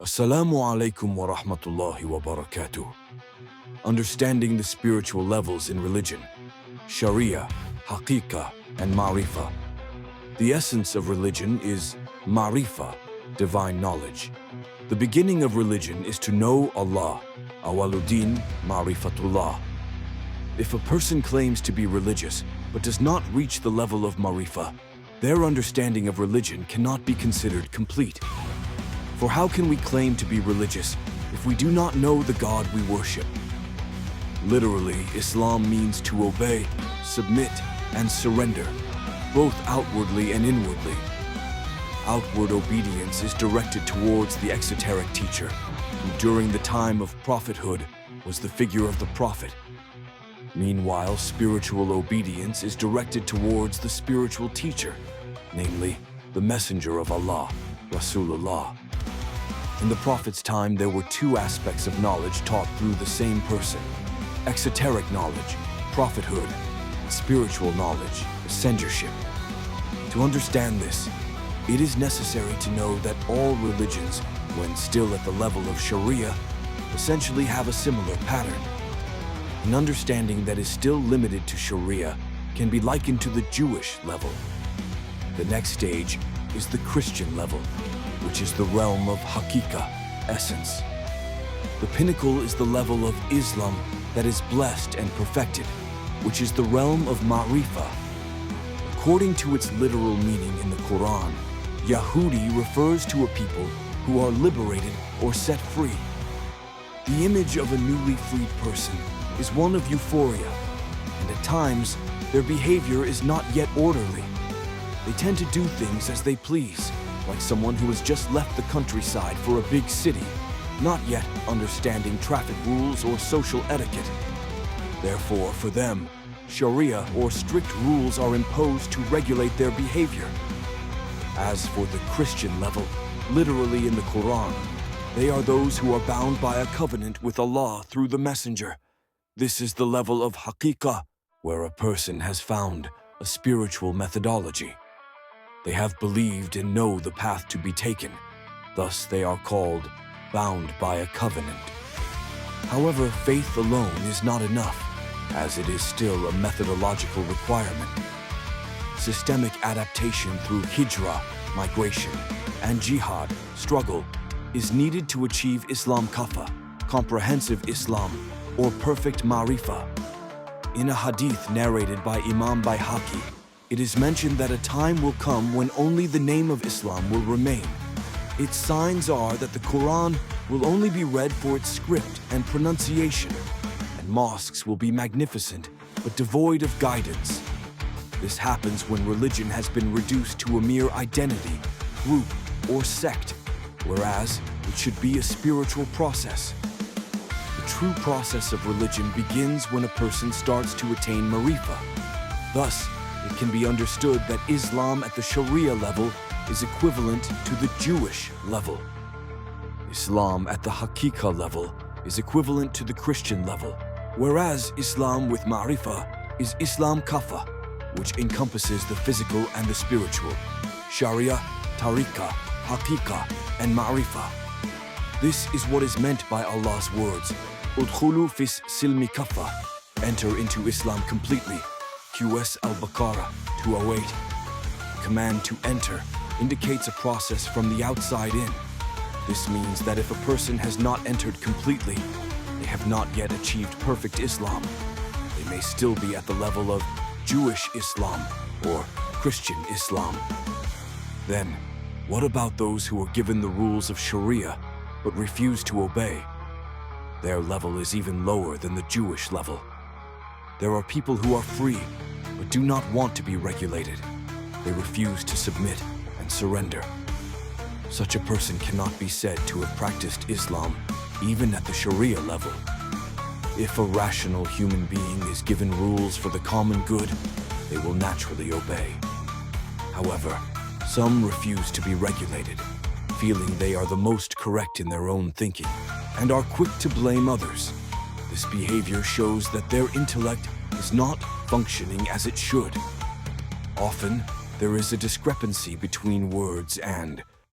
Assalamu alaikum wa rahmatullahi wa barakatuh. Understanding the spiritual levels in religion, sharia, haqiqat, and ma'rifah. The essence of religion is ma'rifah, divine knowledge. The beginning of religion is to know Allah, awaluddin ma'rifatullah. If a person claims to be religious but does not reach the level of ma'rifah, their understanding of religion cannot be considered complete. For how can we claim to be religious if we do not know the God we worship? Literally, Islam means to obey, submit, and surrender, both outwardly and inwardly. Outward obedience is directed towards the exoteric teacher, who during the time of prophethood was the figure of the prophet. Meanwhile, spiritual obedience is directed towards the spiritual teacher, namely, the messenger of Allah, Rasulullah. In the Prophet's time, there were two aspects of knowledge taught through the same person: exoteric knowledge, prophethood, and spiritual knowledge, messengership. To understand this, it is necessary to know that all religions, when still at the level of sharia, essentially have a similar pattern. An understanding that is still limited to sharia can be likened to the Jewish level. The next stage is the Christian level, which is the realm of haqiqat, essence. The pinnacle is the level of Islam that is blessed and perfected, which is the realm of ma'rifah. According to its literal meaning in the Quran, Yahudi refers to a people who are liberated or set free. The image of a newly freed person is one of euphoria, and at times, their behavior is not yet orderly. They tend to do things as they please, like someone who has just left the countryside for a big city, not yet understanding traffic rules or social etiquette. Therefore, for them, sharia or strict rules are imposed to regulate their behavior. As for the Christian level, literally in the Quran, they are those who are bound by a covenant with Allah through the messenger. This is the level of haqiqat, where a person has found a spiritual methodology. They have believed and know the path to be taken. Thus, they are called bound by a covenant. However, faith alone is not enough, as it is still a methodological requirement. Systemic adaptation through hijrah, migration, and jihad, struggle, is needed to achieve Islam kafa, comprehensive Islam, or perfect ma'rifah. In a hadith narrated by Imam Bayhaqi, it is mentioned that a time will come when only the name of Islam will remain. Its signs are that the Quran will only be read for its script and pronunciation, and mosques will be magnificent but devoid of guidance. This happens when religion has been reduced to a mere identity, group, or sect, whereas it should be a spiritual process. The true process of religion begins when a person starts to attain ma'rifah. Thus, it can be understood that Islam at the Sharia level is equivalent to the Jewish level. Islam at the haqiqat level is equivalent to the Christian level, whereas Islam with ma'rifah is Islam kafa, which encompasses the physical and the spiritual, sharia, tariqah, haqiqat, and ma'rifah. This is what is meant by Allah's words, udkhulu fis silmi kafa, enter into Islam completely. QS al-Baqarah 208. The command to enter indicates a process from the outside in. This means that if a person has not entered completely, they have not yet achieved perfect Islam. They may still be at the level of Jewish Islam or Christian Islam. Then, what about those who are given the rules of Sharia but refuse to obey? Their level is even lower than the Jewish level. There are people who are free, but do not want to be regulated. They refuse to submit and surrender. Such a person cannot be said to have practiced Islam, even at the Sharia level. If a rational human being is given rules for the common good, they will naturally obey. However, some refuse to be regulated, feeling they are the most correct in their own thinking, and are quick to blame others. This behavior shows that their intellect is not functioning as it should. Often, there is a discrepancy between words and